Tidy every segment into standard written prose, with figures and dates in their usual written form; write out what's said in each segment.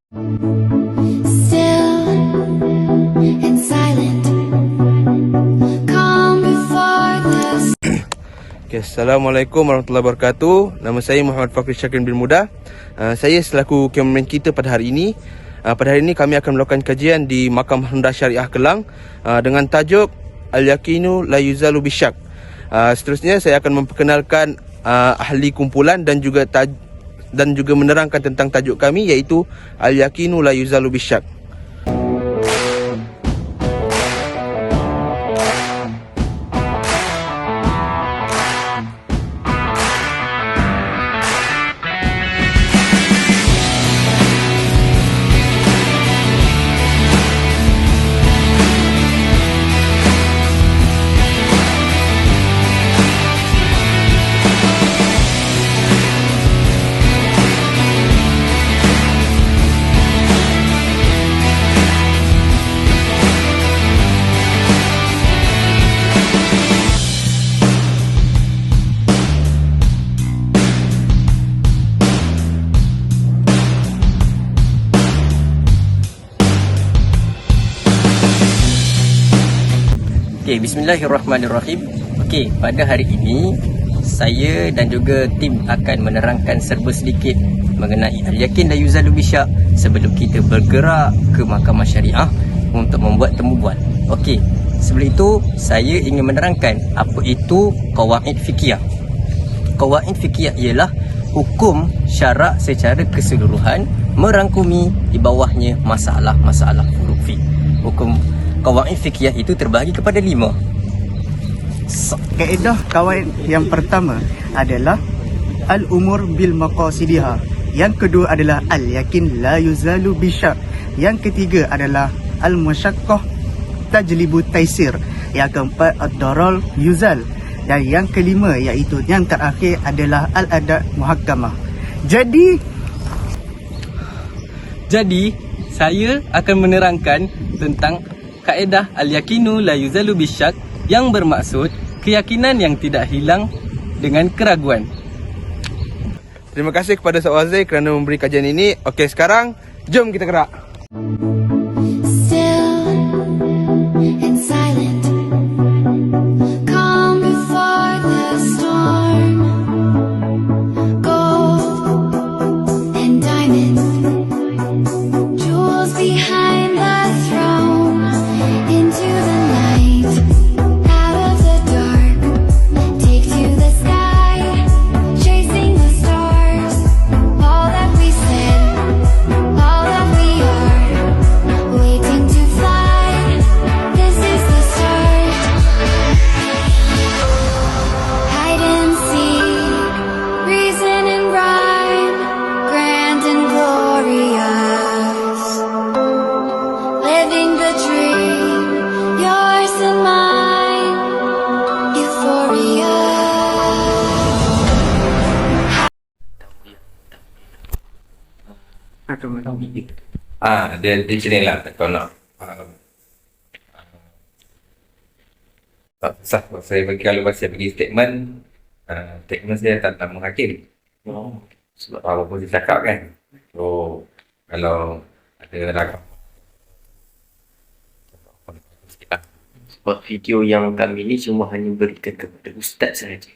Still and silent, calm before the Okay, Assalamualaikum warahmatullahi wabarakatuh. Nama saya Muhammad Fakri Syakrin bin Muda. Saya selaku kameraman kita pada hari ini. Pada hari ini kami akan melakukan kajian di Makam Rendah Syariah Kelang dengan tajuk Al-Yaqinu la yuzalu bisyak. Seterusnya saya akan memperkenalkan ahli kumpulan dan juga menerangkan tentang tajuk kami, iaitu Al-Yaqinu la yuzalu bisyak. Okey, bismillahirrahmanirrahim. Okey, pada hari ini saya dan juga tim akan menerangkan serba sedikit mengenai al-yaqin la yuzalu bisyak sebelum kita bergerak ke mahkamah syariah untuk membuat temu bual. Okey, sebelum itu saya ingin menerangkan apa itu qawaid fiqhiyah. Qawaid fiqhiyah ialah hukum syarak secara keseluruhan merangkumi di bawahnya masalah-masalah furu' fiqh. Hukum qawaid fiqhiyah itu terbahagi kepada 5. Kaedah kawaid yang pertama adalah al-umur bil maqasidiha. Yang kedua adalah al-yaqin la yuzalu bisyak. Yang ketiga adalah al-masyaqqah tajlibu taisir. Yang keempat ad-daral yuzal. Dan yang kelima, iaitu yang terakhir adalah al-adab muhakkamah. Jadi saya akan menerangkan tentang kaedah al-yaqinu la yuzalu bisyak, yang bermaksud keyakinan yang tidak hilang dengan keraguan. Terima kasih kepada Ustaz Wazir kerana memberi kajian ini. Okey, sekarang jom kita gerak. still and silent, calm before the storm, gold and diamonds, jewels behind the throne, into the night, out of the dark, take to the sky, chasing the stars, all that we said, all that we are, waiting to fly, this is the start. Hide and seek, reason and rhyme, grand and glorious, living the dream, yours and mine, euphoria. Dia macam ni lah kalau nak tak susah kalau saya bagi statement, statement saya tak nak menghakim. Sebab apa pun dia cakap kan. So kalau ada rakam Sebab video yang kami ni cuma hanya berikan kepada ustaz sahaja,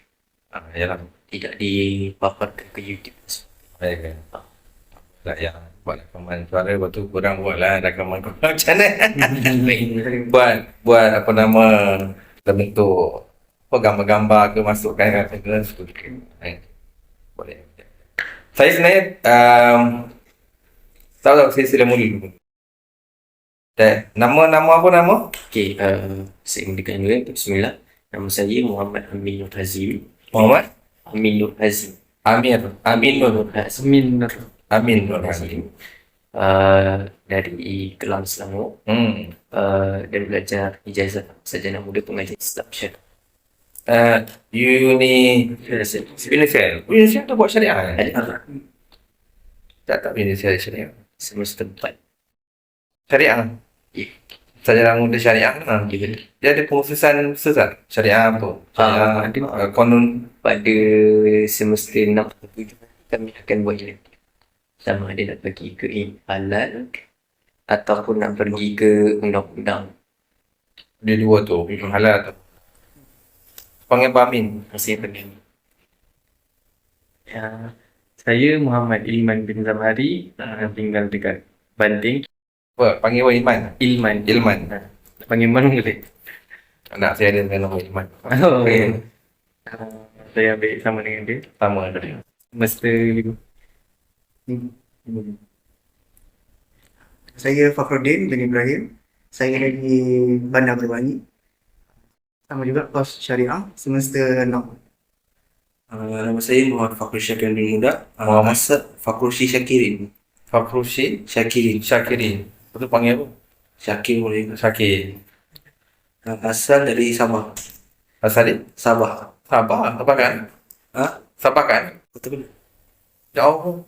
yalah, tidak dipaparkan ke YouTube. baik kan. Tak yang buat rakaman suara, lepas tu korang buat lah rakaman korang macam mana. buat apa nama, terbentuk apa gambar-gambar ke, masukkan kat segala boleh. Saya sebenarnya tahu saya sila mula dulu. Nama apa nama? Okey, saya mulakan dulu. Bismillah. Nama saya Muhammad Amin Nur Hazim. Muhammad Amin Nur Hazim. Amin Nur Hazim. Dari Kelang Selangor. Dan belajar ijazah sarjana muda pengajian Islam Syariah. Universiti tu buat syariah kan? Tak Universiti syariah. Semester 4. Syariah. Ya. Sarjana muda syariah. Ya, betul. Dia ada pengurusan tak? Syariah apa? Syariah, konon. Pada semester 6 atau 7 kami akan buat ini. sama ada nak pergi ke halal ataupun nak pergi ke undang-undang. Dia dua tu, halal tu. Panggil Pak Amin. Saya pergi. Ya, saya Muhammad Ilman bin Zamhari, tinggal dekat Banting. Apa? Panggil Wan Ilman. Ilman. Ilman. Panggil Man boleh. Anak saya ada dengan nama Ilman. Oh, ya. Saya ambil sama dengan dia. Sama ada dia. Mesti Saya Fakhruddin bin Ibrahim. Saya dari Bandar Berwangi. Sama juga kos syariah semester 6. Nama saya Muhammad Fakrul Syakirin bin Muda. Muhammad? Asal Fakrul Syakirin. Fakrushi Syakirin. Syakirin. Itu panggil apa? Syakir boleh. Syakir. Asal dari Sabah. Asal dia? Sabah. Sabah. Sabah kan? Ha? Sabah kan? Betul. Jauh.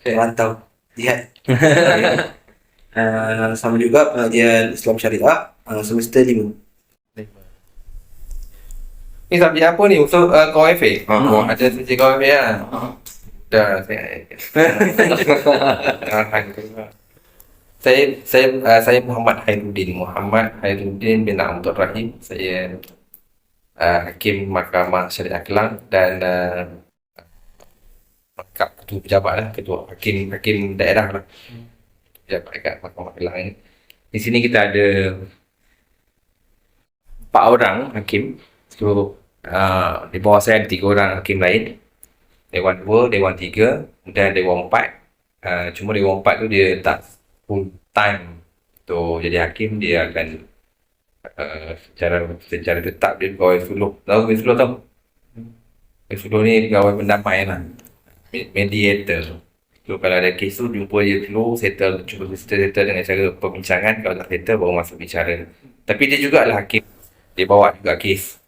Rantau. Lihat. Sama juga pengajian Islam Syariah semester 5. Ni subjek apa ni? Untuk kau FA? Ada subjek kau FA lah. Dah, saya Muhammad Hairuddin bin Abdul Rahim. Saya Hakim Mahkamah Syariah Kelang dan ketua pejabat lah, ketua hakim daerah lah. Pejabat dekat Mahkamah Kelang ni. Di sini kita ada 4 orang hakim. So, di bawah saya ada 3 orang hakim lain. Dewan 2, Dewan 3 dan Dewan 4. Cuma Dewan 4 tu dia tak full time untuk jadi hakim. Dia akan secara tetap dia pegawai suluh. Tahu pegawai suluh tahu? Pegawai suluh ni pegawai pendamai lah. Mediator. So kalau ada kes tu jumpa dia dulu, cuba settle dengan cara perbincangan. Kalau tak settle baru masuk bicara. Tapi dia jugalah hakim. Dia bawa juga kes.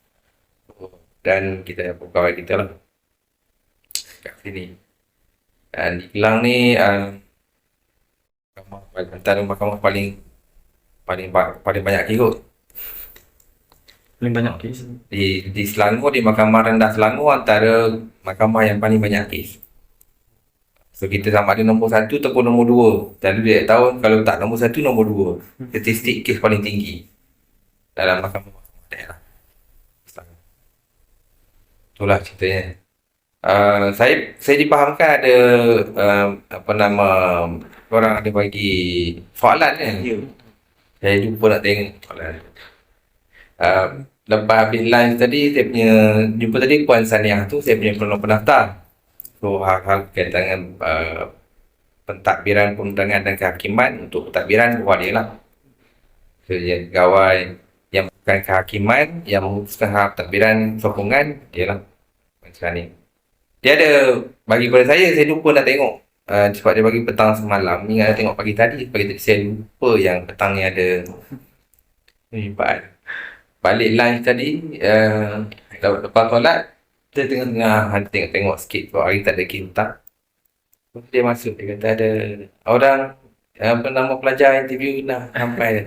Dan kita pegawai kita lah kat sini. Dan di Kelang ni antara mahkamah paling banyak kes kot. paling banyak kes. Di Selangor, di Mahkamah Rendah Selangor antara mahkamah yang paling banyak kes. So kita sama ada nombor 1 ataupun nombor 2. Selalu dia tahun kalau tak nombor 1, nombor 2. Statistik kes paling tinggi dalam mahkamah daerah. Itulah ceritanya. Saya dipahamkan ada orang ada bagi soalan kan. Saya jumpa nak tengok soalan. Lepas habis lunch tadi, saya punya jumpa tadi Puan Saniah tu, saya punya penolong pendaftar. So hal-hal berkaitan dengan pentadbiran perundangan dan kehakiman. Untuk pentadbiran buat dia lah. So dia pegawai yang bukan kehakiman, yang memutuskan hal pentadbiran sokongan, dia lah Puan Saniah. Dia ada bagi pada saya lupa nak tengok. Sebab dia bagi petang semalam. Ni ada tengok pagi tadi saya lupa yang petang ni ada jumpa. Balik lunch tadi, lepas solat, kita tengah tengok sikit. Sebab hari tak ada kintab. Dia masuk, dia kata ada orang pelajar interview dah sampai.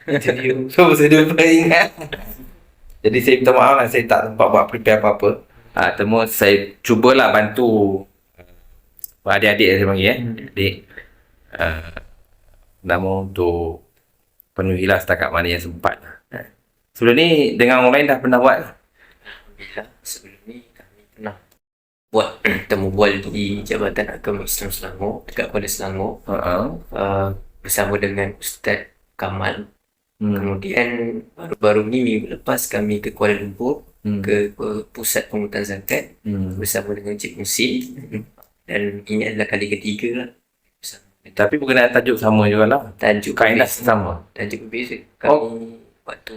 Interview. So saya lupa ingat. Jadi saya minta maaf lah, saya tak sempat buat prepare apa-apa. Temu saya cubalah bantu adik-adik saya panggil adik. Namun untuk penuhilah setakat mana yang sempat. Sebelum ni dengan orang lain dah pernah buat? Alhamdulillah, sebelum ni kami pernah buat temu bual di Jabatan Agama Islam Selangor dekat Kuala Selangor. Bersama dengan Ustaz Kamal. Kemudian baru-baru ni minggu lepas kami ke Kuala Lumpur ke pusat penghutang zakat bersama dengan Cik Musi. Dan ini adalah kali ketiga lah. Tapi berkenaan tajuk sama juga lah. Tajuk Kaedah berbeza. sama. Tajuk berbeza. Kami waktu tu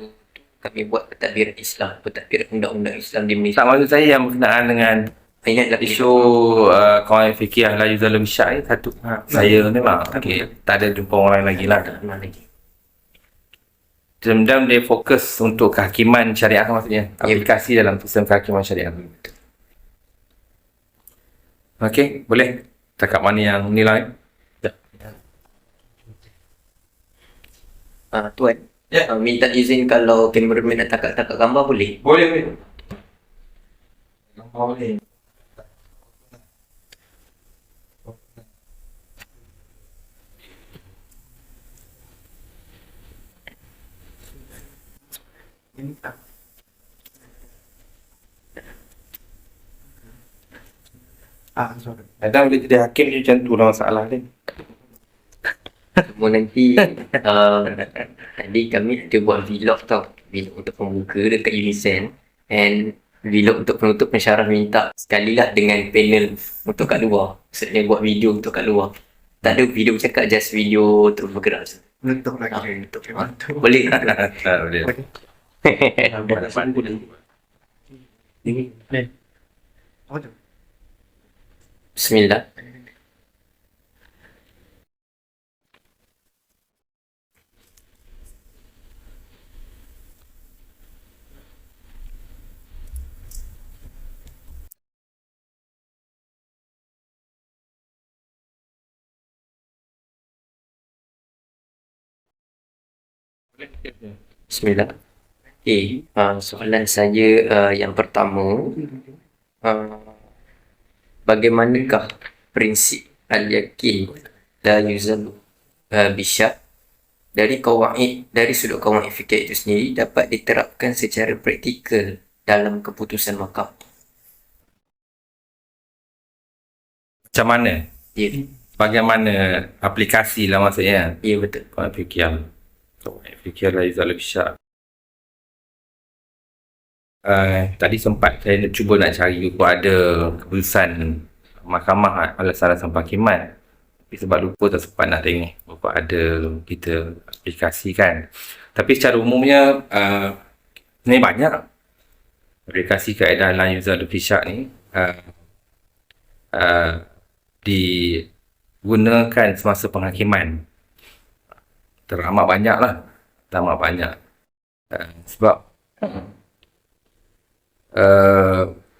kami buat pentadbiran Islam, pentadbiran undang-undang Islam di Malaysia. Tak, maksud saya yang berkenaan dengan Ini adalah isu kawan fikir la yuzalum syak ni satu. Saya memang tak ada jumpa orang lain lagi lah. mana lagi. Dendam dia fokus untuk kehakiman syariah maksudnya. Aplikasi dalam sistem kehakiman syariah. Okey, boleh. Cakap mana yang nilai? Tuan, minta izin kalau kameraman nak tangkap gambar boleh? Boleh. Boleh. Sorry. Kadang boleh jadi hakim ni macam tu lah masalah dia. Semua nanti tadi kami ada buat vlog tau. Vlog untuk pembuka dekat Unisen. And vlog untuk penutup pensyarah minta sekali lah dengan panel untuk kat luar. Maksudnya buat video untuk kat luar. Tak ada video bercakap, just video terus bergerak. Letup lagi. Untuk boleh. Boleh. Apa tu? Bismillah. Bismillah. Okay, soalan saya yang pertama, bagaimanakah prinsip al-yakin la yuzalu bisyak dari sudut kawaid fikih itu sendiri dapat diterapkan secara praktikal dalam keputusan mahkamah? Macam mana? Ya, Bagaimana aplikasi lah maksudnya? ya betul. Kawaid fikir la yuzalu bisyak. Tadi sempat saya cuba nak cari buku ada keputusan mahkamah alasan penghakiman, tapi sebab lupa tak sempat nak tengok buku ada kita aplikasikan. Tapi secara umumnya sebenarnya banyak aplikasi kaedah la yuzalu bisyak ni digunakan semasa penghakiman. Teramat banyak lah, teramat banyak. Sebab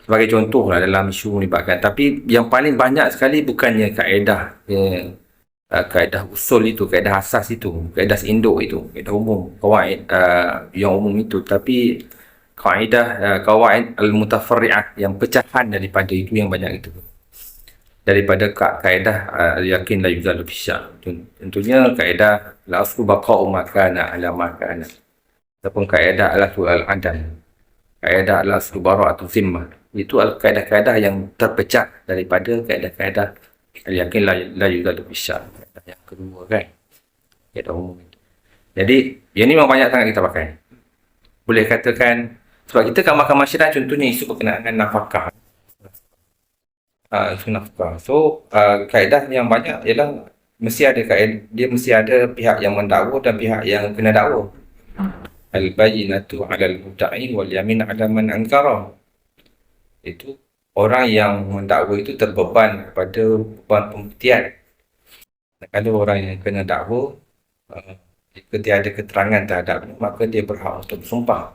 sebagai contoh lah dalam isu melibatkan, tapi yang paling banyak sekali bukannya kaedah kaedah usul itu, kaedah asas itu, kaedah induk itu, kaedah umum, kawaid yang umum itu, tapi kaedah kawaid al-mutafarri'ah yang pecahan daripada itu yang banyak itu, daripada kaedah yakin la yuzalu bisyak. Tentunya kaedah la aslu baqa'u ma kana ala ma kana, ataupun kaedah al-adam, kaedah al-aslu bara'atu zimmah. Itu kaedah-kaedah yang terpecah daripada kaedah-kaedah yakin la yuzalu bisyak, kaedah yang kedua kan, kaedah umum itu. Jadi yang ni memang banyak sangat kita pakai. Boleh katakan sebab kita kat mahkamah syariah contohnya isu berkenaan dengan nafkah. Isu nafkah. So kaedah yang banyak ialah mesti ada kaedah, dia mesti ada pihak yang mendakwa dan pihak yang kena dakwa. Al-bayyinatu 'alal mudda'i wal yamin 'ala man ankara. Itu orang yang mendakwa itu terbeban kepada beban pembuktian. Kalau orang yang kena dakwa jika dia ada keterangan terhadapnya, maka dia berhak untuk bersumpah.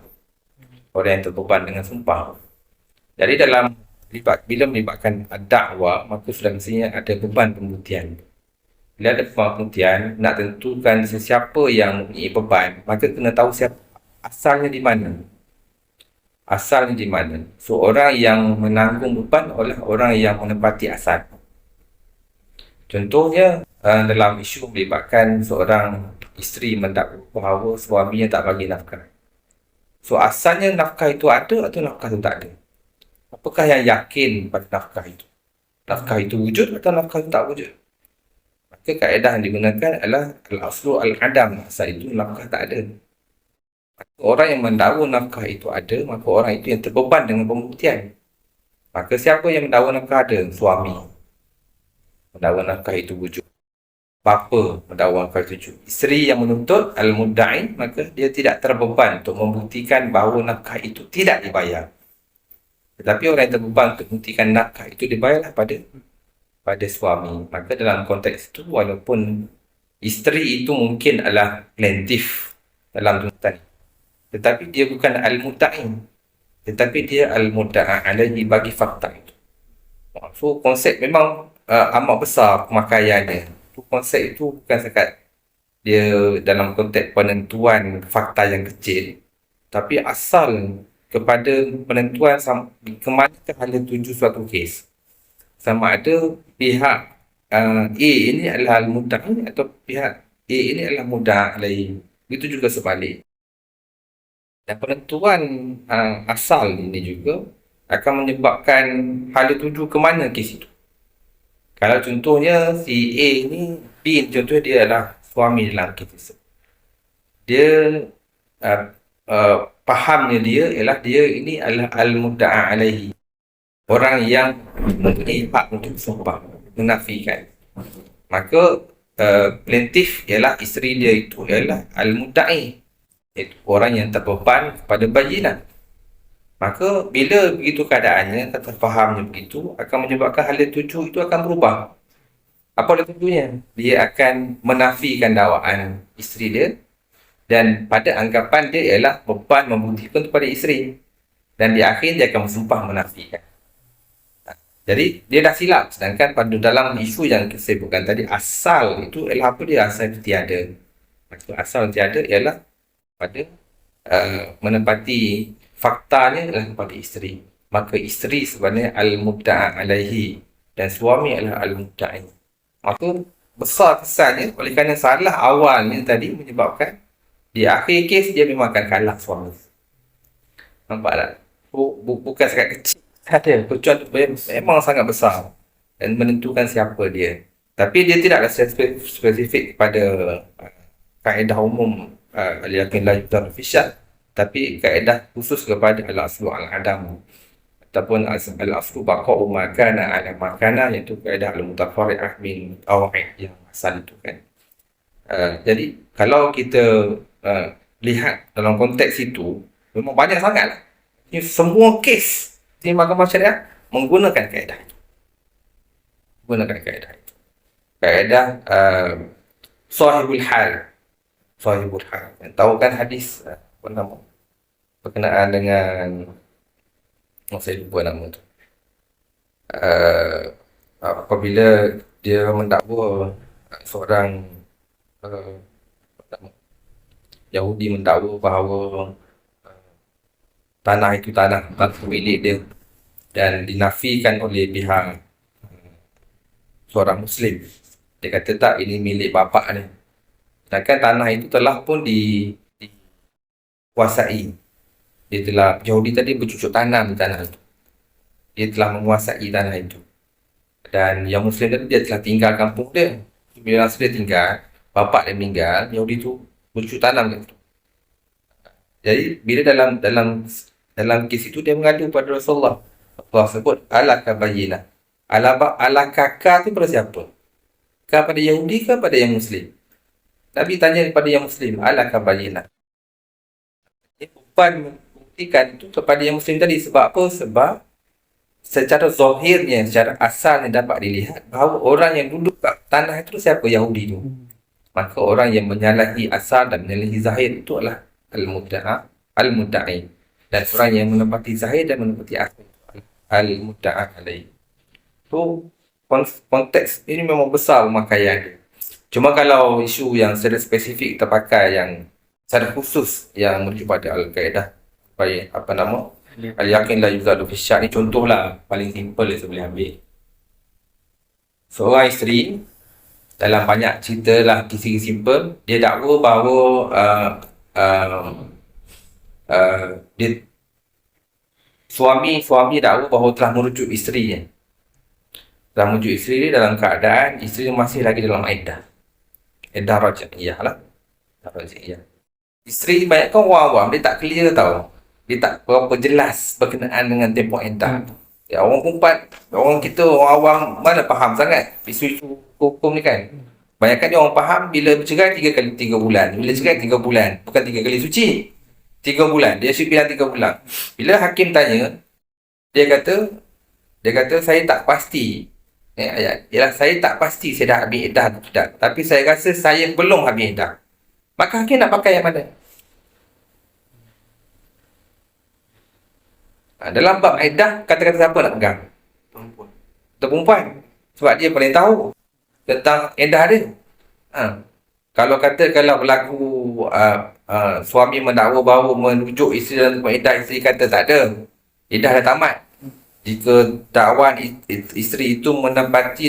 Orang yang terbeban dengan sumpah. Jadi dalam bila melibatkan dakwa, maka sudah mestinya ada beban pembuktian. Bila ada beban pembuktian, nak tentukan sesiapa yang mempunyai beban, maka kena tahu siapa asalnya di mana. Asalnya di mana. So, orang yang menanggung beban adalah orang yang menepati asal. Contohnya, dalam isu melibatkan seorang isteri mendakwa bahawa suaminya tak bagi nafkah. So, asalnya nafkah itu ada atau nafkah itu tak ada? Apakah yang yakin pada nafkah itu? Nafkah itu wujud atau nafkah itu tak wujud? Maka kaedah yang digunakan adalah al-aslu al-adam. Asal itu nafkah tak ada. Orang yang mendakwa nafkah itu ada, maka orang itu yang terbeban dengan pembuktian. Maka siapa yang mendakwa nafkah ada? Suami. Mendakwa nafkah itu wujud. Bapa mendakwa nafkah itu wujud. Isteri yang menuntut al-mudda'i, maka dia tidak terbeban untuk membuktikan bahawa nafkah itu tidak dibayar. Tetapi orang yang terbeban untuk membuktikan nafkah itu dibayarlah pada suami. Maka dalam konteks itu, walaupun isteri itu mungkin adalah plaintiff dalam tuntutan, tetapi dia bukan al-mudda'i, tetapi dia al-mudda'a alaihi bagi fakta itu. So konsep memang amat besar pemakaiannya. Konsep itu bukan sekat dia dalam konteks penentuan fakta yang kecil, tapi asal kepada penentuan ke mana anda tuju suatu kes. Sama ada pihak A ini adalah al-mudda'i atau pihak A ini adalah mudda'a alaihi. Itu juga sebalik. Dan penentuan asal ini juga akan menyebabkan hala tuju ke mana kes itu. Kalau contohnya si A ni, B contohnya dia adalah suami dalam kes tersebut. Dia fahamnya dia ialah dia ini adalah al-mudda'a alaihi. Orang yang mempunyai hak untuk sumpah, menafikan. Maka plaintiff ialah isteri dia itu ialah al-mudda'i, iaitu orang yang terbeban kepada bayinah. Maka bila begitu keadaannya, terfahamnya begitu, akan menyebabkan hala tuju itu akan berubah. Apa hala tujunya? Dia akan menafikan dakwaan isteri dia, dan pada anggapan dia ialah beban membuktikan kepada isteri, dan di akhir dia akan bersumpah menafikan. Jadi dia dah silap. Sedangkan pada dalam isu yang saya sebutkan tadi, asal itu ialah apa dia? Asal itu tiada. Maksud asal tiada ialah pada menepati faktanya adalah kepada isteri. Maka isteri sebenarnya al-mudda'a alaihi dan suami adalah al-mudda'i. Maka besar kesannya oleh kerana salah awalnya tadi menyebabkan di akhir kes dia memang akan kalah suami. Nampak tak? Bukan sangat kecil saja. Kecuali memang sangat besar dan menentukan siapa dia. Tapi dia tidaklah spesifik kepada kaedah umum al-yakin la yudar fi syarr, tapi kaedah khusus kepada al-aslu al-adam ataupun al-aslu baqa'u ma kana ala ma kana, iaitu kaedah al-mutafarri'ah min qawaid yang asal itu kan. Jadi kalau kita lihat dalam konteks itu, memang banyak sangatlah. Ini semua kes di mahkamah syariah menggunakan kaedah itu. Menggunakan kaedah itu. Kaedah sahibul hal. Sahibul hal. Tahu kan hadis apa nama? Berkenaan dengan saya lupa nama tu. Apabila dia mendakwa seorang Yahudi mendakwa bahawa tanah itu tanah milik dia dan dinafikan oleh pihak seorang Muslim. Dia kata tak, ini milik bapa ni. Sedangkan tanah itu telah pun dikuasai. Dia telah, Yahudi tadi bercucuk tanam di tanah itu. Dia telah menguasai tanah itu. Dan yang Muslim tadi dia telah tinggal kampung dia. Bila dia tinggal, bapa dia meninggal, Yahudi tu bercucuk tanam kat situ. Jadi bila dalam kes itu dia mengadu pada Rasulullah. Allah sebut alaka bayyinah. Alaka tu pada siapa? Kepada Yahudi ke pada yang Muslim? Nabi tanya kepada yang Muslim, alaka bayyinah. Beban membuktikan itu kepada yang Muslim tadi. Sebab apa? Sebab secara zahirnya, secara asalnya dapat dilihat bahawa orang yang duduk kat tanah itu siapa? Yahudi tu. Maka orang yang menyalahi asal dan menyalahi zahir itu adalah al-mudda'i. Dan orang yang menepati zahir dan menepati asal al-mudda'a alaih. So, konteks ini memang besar pemakaian dia. Cuma kalau isu yang secara spesifik terpakai yang secara khusus yang merujuk pada al-qaedah, apa nama? Al-yakin la yuzalu fi syarr ni contohlah paling simple yang saya boleh ambil. Seorang isteri dalam banyak cerita lah, kisah simple, dia dakwa bahawa dia suami dakwa bahawa telah merujuk isterinya. Telah merujuk isteri dia dalam keadaan isteri dia masih lagi dalam iddah. Iddah raj'iyah lah. Isteri banyak kan orang awam, dia tak clear tau. Dia tak berapa jelas berkenaan dengan tempoh iddah. Ya, orang perempuan, orang kita, orang awam mana faham sangat isu-isu hukum ni kan. Banyak dia orang faham bila bercerai 3 kali 3 bulan. Bila cerai 3 bulan, bukan 3 kali suci. 3 bulan, dia asyik bilang 3 bulan. Bila hakim tanya, dia kata saya tak pasti. Ialah saya tak pasti saya dah habis iddah atau tidak. Tapi saya rasa saya belum habis iddah. Maka hakim nak pakai yang mana? Dalam bab iddah, kata-kata siapa nak pegang? Perempuan. Sebab dia paling tahu tentang iddah dia. Kalau berlaku suami mendakwa bahawa menujuk isteri dalam iddah, isteri kata tak ada, iddah dah tamat. Jika dakwaan isteri itu menempati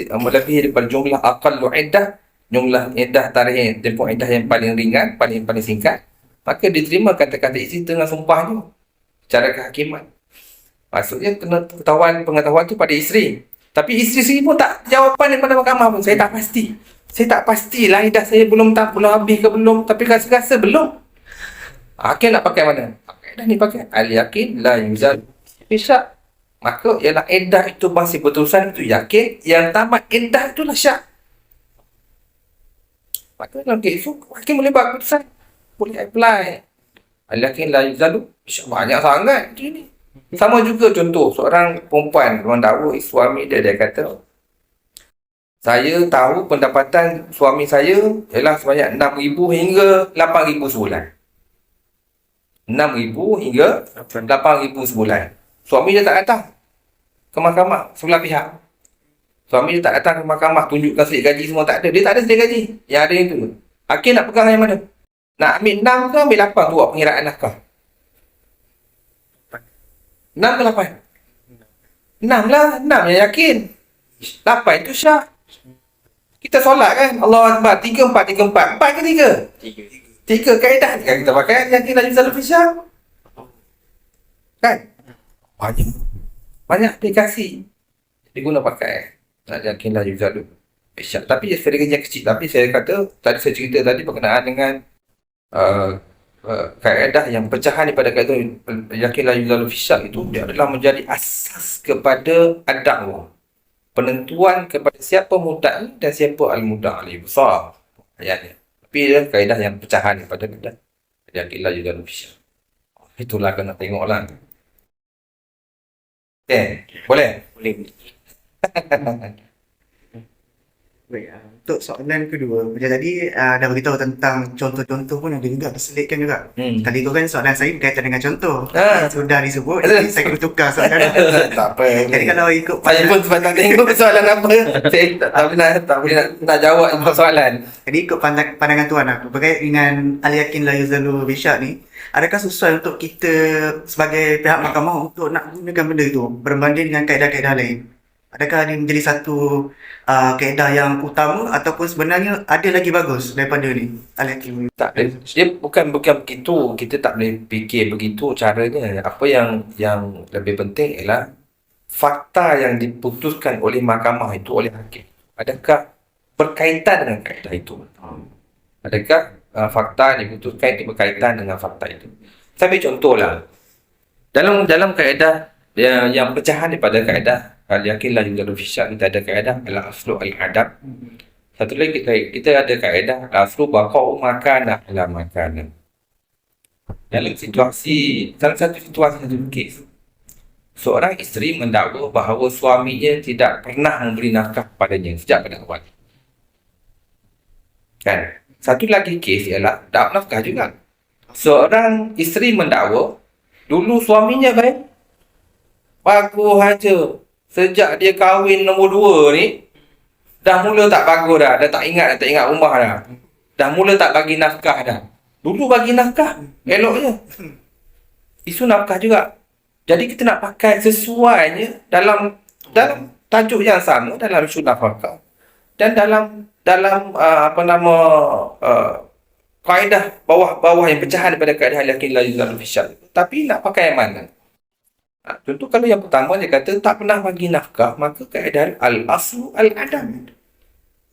melebihi daripada jumlah aqallu iddah, jumlah iddah tarikh tempoh iddah yang paling ringan, paling singkat, maka diterima kata-kata isteri tengah sumpah tu secara kehakiman. Maksudnya kena pengetahuan tu pada isteri. Tapi isteri sendiri pun tak jawapan daripada mahkamah pun. Saya tak pasti. Saya tak pastilah iddah saya belum habis ke belum. Tapi rasa-rasa belum. Hakim nak pakai mana? Kaedah ni pakai al-yakin la yuzal bisyak. Maka ialah iddah itu masih berterusan, itu yakin. Yang tamat iddah itulah syak. Maka dalam kes itu hakim boleh buat keputusan. Boleh apply. Al-yakin la yuzal bisyak. Banyak sangat ni. Sama juga contoh seorang perempuan mendakwa suami dia kata, saya tahu pendapatan suami saya ialah sebanyak 6,000 hingga 8,000 sebulan. 6,000 hingga 8,000 sebulan. Suami dia tak datang ke mahkamah sebelah pihak. Suami dia tak datang ke mahkamah tunjukkan slip gaji semua tak ada. Dia tak ada slip gaji. Yang ada itu. Hakim nak pegang yang mana? Nak ambil 6 ke ambil 8 tu buat pengiraan nafkah? 6 ke 8? 6 lah. 6 yang yakin. 8 itu syak. Kita solat kan? Allah Akbar. 3, 4, 3, 4. 4 ke 3? 3 kaedah. Kita pakai yakin la yuzal bisyak. Kan? Banyak aplikasi. Jadi guna pakai. Nak yakin la yuzal bisyak. Tapi sedikit yang kecil. Tapi saya kata, tadi saya cerita tadi berkenaan dengan kaedah yang pecahan daripada kaedah yakin la yuzal bisyak itu, dia adalah menjadi asas kepada ad-da'wah. Penentuan kepada siapa mudda'i dan siapa al-mudda'i besar ayatnya. Tapi dia kaedah yang pecahan daripada kaedah yakin la yuzal bisyak. Itulah kena tengoklah. Okay, boleh? Boleh. Baik, untuk soalan kedua, macam tadi dah beritahu tentang contoh-contoh pun ada juga diselitkan juga. Tadi tu kan soalan saya berkaitan dengan contoh. Sudah disebut, jadi saya kena tukar soalan. Tak apa. Jadi kalau ikut Saya pun sebab tak tengok soalan apa. Saya tak boleh nak jawab soalan. Jadi ikut pandangan tuan aku berkait dengan al-yakin la yuzalu bisyak ni, adakah sesuai untuk kita sebagai pihak mahkamah untuk nak gunakan benda itu berbanding dengan kaedah-kaedah lain? Adakah ini menjadi satu kaedah yang utama ataupun sebenarnya ada lagi bagus daripada ni al-yakin? Tak, dia bukan begitu. Kita tak boleh fikir begitu caranya. Apa yang lebih penting ialah fakta yang diputuskan oleh mahkamah itu oleh hakim. Adakah berkaitan dengan kaedah itu? Adakah fakta yang diputuskan itu berkaitan dengan fakta itu? Saya ambil contohlah. Dalam kaedah yang pecahan daripada kaedah al-yakin la yuzal bisyak, kita ada kaedah al-aslu al-adab. Satu lagi kita ada kaedah al-aslu baqa'u makana ala makana. Dalam satu situasi satu kes, seorang isteri mendakwa bahawa suaminya tidak pernah memberi nafkah padanya sejak pada awal. Kan? Satu lagi kes ialah tak nafkah juga. Seorang isteri mendakwa dulu suaminya baik, bagus aja. Sejak dia kahwin nombor 2 ni, dah mula tak bagus dah tak ingat rumah dah. Dah mula tak bagi nafkah dah. Dulu bagi nafkah, eloknya. Isu nafkah juga. Jadi kita nak pakai sesuainya dalam tajuk yang sama dalam isu nafkah. Dan dalam kaedah bawah yang pecahan daripada kaedah al-yakin la yuzal bisyak. Tapi nak pakai yang mana? Contoh kalau yang pertama dia kata tak pernah bagi nafkah, maka kaedah al-aslu al-adam.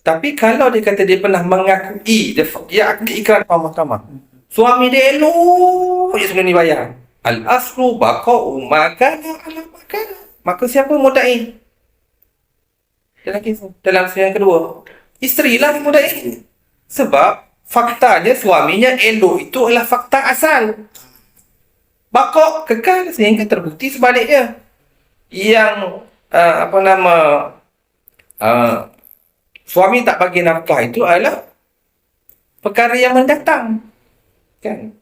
Tapi kalau dia kata dia pernah mengakui, dia akdi ikrar depan mahkamah, suami dia elok je sebelum ni bayar, al-aslu baqa'u makana ala makana, maka siapa mudda'i? Dalam yang kedua, isteri lah mudda'i. Sebab faktanya suaminya elok itu adalah fakta asal. Bakok kekal sehingga terbukti sebaliknya. Yang suami tak bagi nafkah itu adalah perkara yang mendatang. Kan?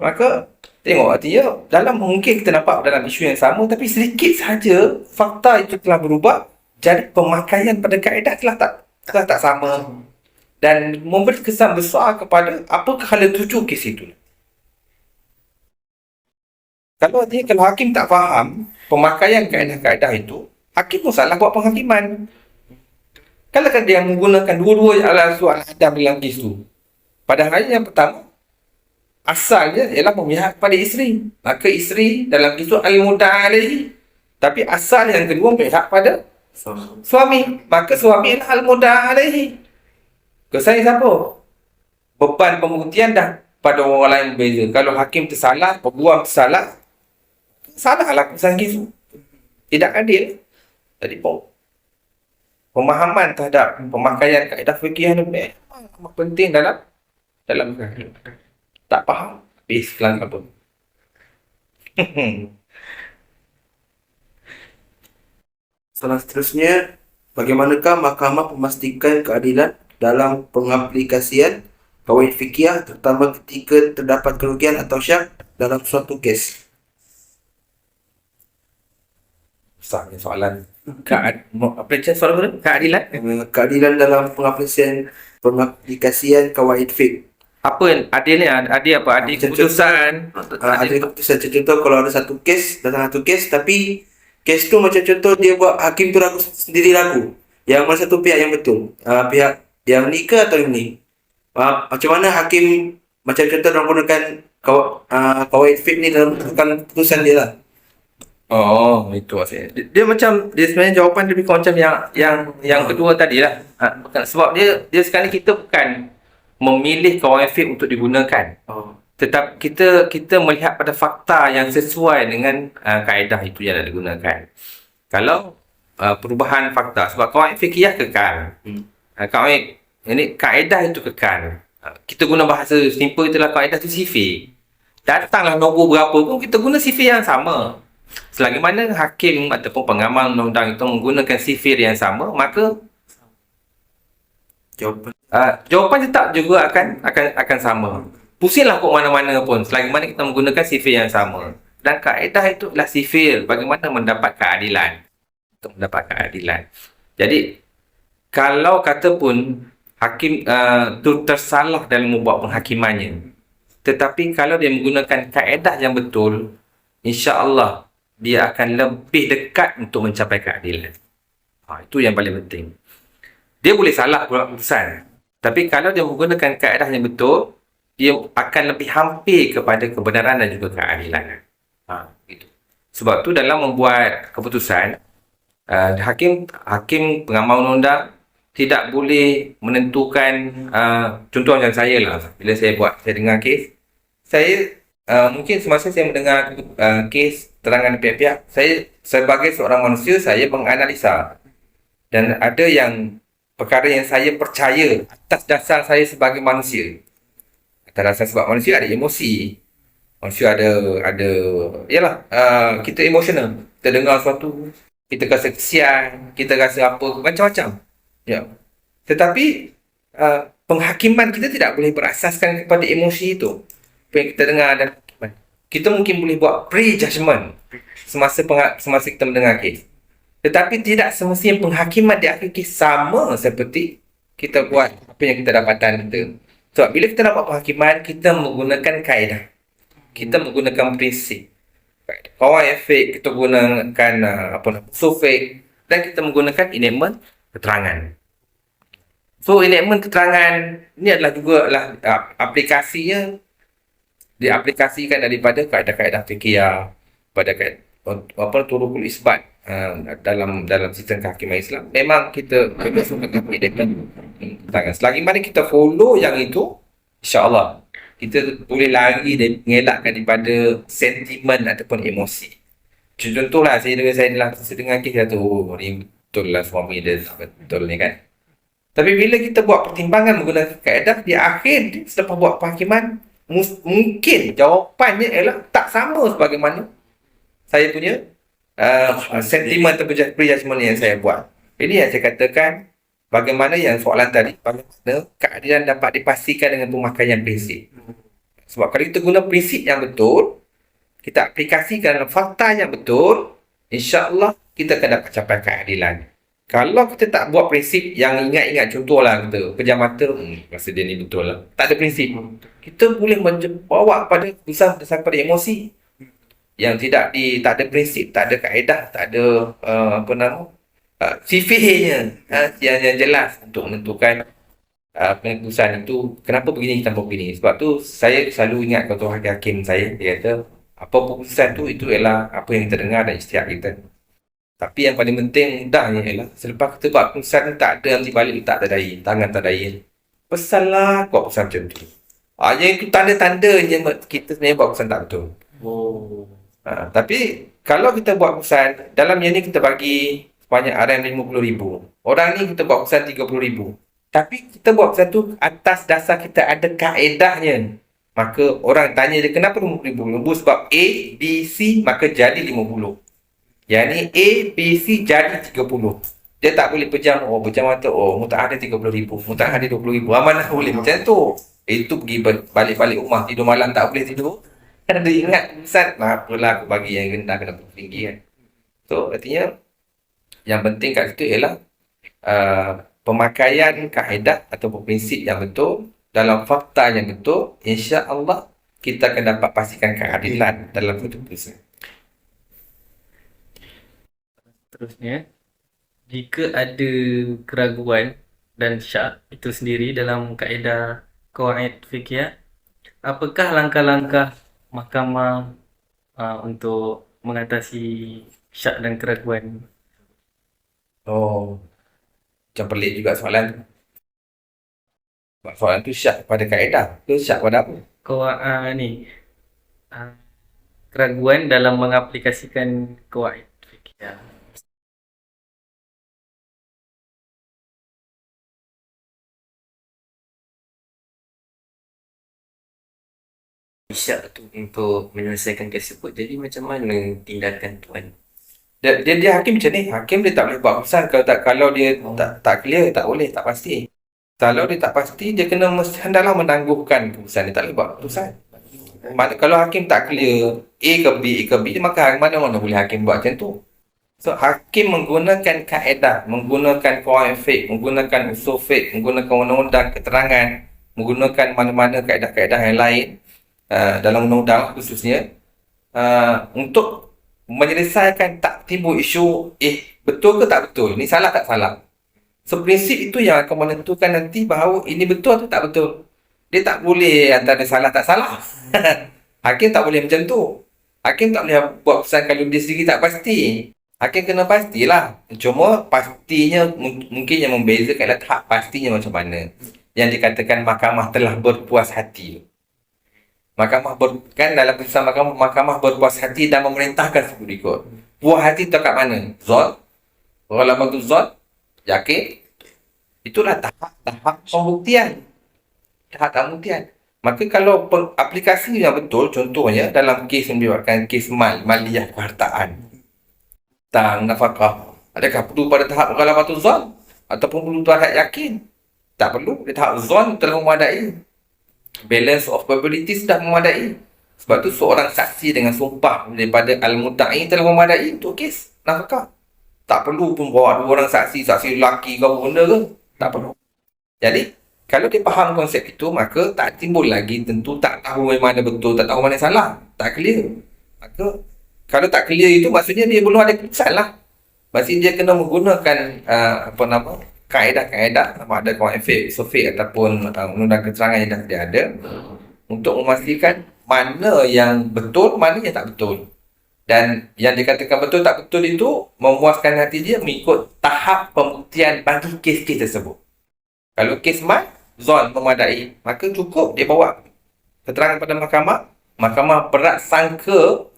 Maka tengok artinya dalam mungkin kita nampak dalam isu yang sama, tapi sedikit sahaja fakta itu telah berubah. Jadi pemakaian pada kaedah telah tak sama. Dan memberi kesan besar kepada apakah hala tuju kes itu. Kalau hakim tak faham pemakaian kaedah-kaedah itu, hakim pun salah buat penghakiman. Kalau kan dia menggunakan dua-dua al-aslu al-adab dalam kes itu, Pada hari yang pertama, asalnya ialah memihak kepada isteri. Maka isteri dalam kisah al-mudda'a alaihi. Tapi asal yang kedua memihak pada suami. Maka suami ialah al-mudda'a alaihi. Kesalahan siapa? Beban pembuktian dah pada orang lain berbeza. Kalau hakim tersalah, peguam tersalah, salahlah kesalahan kisah. Tidak adil. Jadi pemahaman terhadap pemakaian kaedah fikih ni memang penting dalam tak faham habis kelang kabut. Soalan seterusnya, bagaimanakah mahkamah memastikan keadilan dalam pengaplikasian kawaid fikih terutama ketika terdapat kerugian atau syak dalam suatu kes? Besarnya soalan. Apa macam soalan mana? Keadilan? Keadilan dalam pengaplikasian kawaid fiqh. Apa yang adil ni? Adil apa? Adil keputusan. Ada keputusan. Contoh kalau ada satu kes, datang satu kes, tapi kes tu macam contoh dia buat hakim tu ragu sendiri ragu. Yang mana satu pihak yang betul? Pihak yang ni ke atau yang ni? Macam mana hakim macam contoh orang gunakan kawaid fiqh ni dalam menentukan keputusan dia lah. Oh, itu maksudnya. Dia macam, dia sebenarnya jawapan dia lebih kurang macam yang kedua tadi lah. Sebab dia sekarang ni kita bukan memilih kawaid fiqh untuk digunakan. Tetapi kita melihat pada fakta yang sesuai dengan kaedah itu yang nak digunakan. Kalau perubahan fakta, sebab kawaid fiqhiyah kekal. Kaedah itu kekal. Kita guna bahasa simple itulah, kaedah itu sifir. Datanglah nombor berapa pun kita guna sifir yang sama. Selagi mana hakim ataupun pengamal undang-undang itu menggunakan sifir yang sama, maka jawapan tetap juga akan sama. Pusinglah kok mana-mana pun, selagi mana kita menggunakan sifir yang sama. Dan kaedah itu adalah sifir bagaimana mendapat keadilan. Untuk mendapat keadilan. Jadi kalau kata pun hakim tu tersalah dalam membuat penghakimannya, tetapi kalau dia menggunakan kaedah yang betul, insya-Allah dia akan lebih dekat untuk mencapai keadilan. Itu yang paling penting. Dia boleh salah buat keputusan, tapi kalau dia menggunakan kaedah yang betul, dia akan lebih hampir kepada kebenaran dan juga keadilan. Gitu. Sebab tu dalam membuat keputusan, hakim pengamal undang-undang tidak boleh menentukan, contoh macam saya lah, bila saya dengar kes, saya mungkin semasa saya mendengar kes terangan pihak-pihak, saya sebagai seorang manusia, saya menganalisa. Dan ada yang perkara yang saya percaya atas dasar saya sebagai manusia. Atas dasar sebab manusia ada emosi. Manusia ada yalah, kita emosional. Kita dengar sesuatu, kita rasa kesian, kita rasa apa, macam-macam. Ya. Tetapi penghakiman kita tidak boleh berasaskan kepada emosi itu. Apa yang kita dengar dan kita mungkin boleh buat pre-judgment semasa kita mendengar kes. Tetapi tidak semestinya penghakiman di akhir kes sama seperti kita buat apa yang kita dapatan kita. Sebab bila kita nak buat penghakiman, kita menggunakan kaedah. Kita menggunakan prinsip. Kawaid fiqh, kita gunakan usul fiqh, dan kita menggunakan enactment keterangan. So enactment keterangan ni adalah juga aplikasinya diaplikasikan daripada kaedah-kaedah fikih pada turukul isbat dalam sistem kehakiman Islam. Memang kita selagi mana kita follow yang itu, insya-Allah kita boleh lari dan mengelakkan daripada sentimen ataupun emosi. Contohlah saya dengar kisah tu, ni betul lah suami dia betul ni kan. Tapi bila kita buat pertimbangan menggunakan kaedah, di akhir selepas buat penghakiman, mungkin jawapannya ialah tak sama sebagaimana saya punya sentimen atau prejudgment yang saya buat. Ini yang saya katakan, bagaimana yang soalan tadi, bagaimana keadilan dapat dipastikan dengan pemakaian prinsip. Sebab kalau kita guna prinsip yang betul, kita aplikasikan dalam fakta yang betul, insya-Allah kita akan dapat capai keadilan. Kalau kita tak buat prinsip yang ingat-ingat, contohlah kita pejam mata, rasa dia ni betul lah, tak ada prinsip, kita boleh bawa pada keputusan berdasarkan pada emosi yang tak ada prinsip, tak ada kaedah, tak ada sifirnya yang jelas untuk menentukan Pengurusan itu kenapa begini kenapa begini. Sebab tu saya selalu ingat ketua hakim saya, dia kata apa keputusan tu itu ialah apa yang kita dengar dan ijtihad kita. Tapi yang paling penting mudahnya ialah selepas kita buat keputusan tu tak ada nanti balik letak tadai, tangan tadai. Pesanlah buat keputusan macam tu. Yang itu tanda-tanda je kita sebenarnya buat keputusan tak betul. Oh. Tapi kalau kita buat keputusan, dalam yang ni kita bagi sebanyak RM50,000. Orang ni kita buat keputusan RM30,000. Tapi kita buat keputusan tu atas dasar kita ada kaedahnya. Maka orang tanya dia kenapa RM50,000? Sebab A, B, C maka jadi 50. Yang ni A, B, C jadi 30. Dia tak boleh pejam, pejam mata, muta'ah dia 30,000, muta'ah dia 20,000. Mana boleh macam tu? Itu pergi balik-balik rumah, tidur malam tak boleh tidur. Kan ada ingat keputusan, apalah aku bagi yang rendah kenapa tinggi kan. So, artinya yang penting kat situ ialah pemakaian kaedah atau prinsip yang betul dalam fakta yang betul, insya-Allah kita akan dapat pastikan keadilan dalam keputusan. Seterusnya, jika ada keraguan dan syak itu sendiri dalam kaedah qawaid fiqhiyah, apakah langkah-langkah mahkamah untuk mengatasi syak dan keraguan? Macam pelik juga soalan tu. Sebab soalan tu syak pada kaedah ke syak pada apa? Keraguan dalam mengaplikasikan qawaid fiqhiyah. Isyak tu untuk menyelesaikan tersebut. Jadi macam mana tindakan tuan? Dia hakim macam ni. Hakim dia tak boleh buat keputusan kalau dia tak clear, tak boleh, tak pasti. Kalau dia tak pasti, dia kena hendaklah menangguhkan keputusan. Dia tak boleh buat keputusan. Kalau hakim tak clear A ke B, maka mana boleh hakim buat macam tu. So, hakim menggunakan kaedah, menggunakan qawaid fiqh, menggunakan usul fiqh, menggunakan undang-undang keterangan, menggunakan mana-mana kaedah-kaedah yang lain dalam undang-undang khususnya untuk menyelesaikan tak timbul isu betul ke tak betul, ni salah tak salah. So prinsip itu yang akan menentukan nanti bahawa ini betul atau tak betul. Dia tak boleh antara salah tak salah. Hakim tak boleh macam tu. Hakim tak boleh buat keputusan kalau dia sendiri tak pasti. Hakim kena pastilah. Cuma pastinya mungkin yang membezakan adalah tak pastinya macam mana. Yang dikatakan mahkamah telah berpuas hati. Dalam putusan mahkamah berpuas hati dan memerintahkan seperti berikut. Puas hati tu kat mana? Zon. Walaupun tu zon, yakin. Itulah tahap pembuktian. Maka kalau aplikasi yang betul, contohnya dalam kes yang melibatkan kes maliyah kehartaan. Tang nafkah. Adakah perlu pada tahap ghalabatul zon? Ataupun perlu tahap yakin? Tak perlu. Di tahap zon telah memadai. Balance of probability sudah memadai. Sebab tu seorang saksi dengan sumpah daripada al-mudda'i telah memadai untuk kes nafkah. Tak perlu pun bawa dua orang saksi lelaki ke benda ke. Tak perlu. Jadi, kalau dia faham konsep itu, maka tak timbul lagi tentu tak tahu mana betul, tak tahu mana salah. Tak clear. Maka, kalau tak clear itu, maksudnya dia belum ada keputusan lah. Maksudnya dia kena menggunakan kaedah-kaedah sama ada qawaid fiqh, usul fiqh ataupun undang keterangan yang dah dia ada untuk memastikan mana yang betul, mana yang tak betul. Dan yang dikatakan betul tak betul itu memuaskan hati dia mengikut tahap pembuktian bagi kes-kes tersebut. Kalau kes zon memadai, maka cukup dia bawa keterangan pada mahkamah berat sangka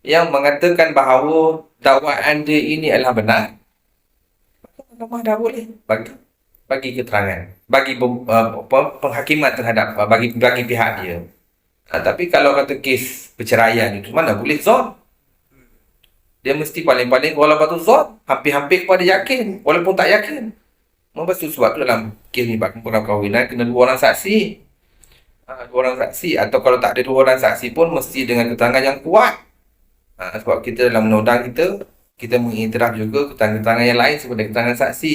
yang mengatakan bahawa dakwaan dia ini adalah benar. Mahkamah dah boleh bagi keterangan, bagi penghakiman terhadap bagi pihak dia. Tapi kalau kata kes perceraian itu mana boleh zon? Dia mesti paling-paling walaupun zon, hampir-hampir kepada yakin walaupun tak yakin. Sebab tu dalam kes ni perkahwinan kena dua orang saksi. Dua orang saksi, atau kalau tak ada dua orang saksi pun mesti dengan keterangan yang kuat. Sebab kita dalam undang-undang kita mengiktiraf juga keterangan-keterangan yang lain seperti keterangan saksi.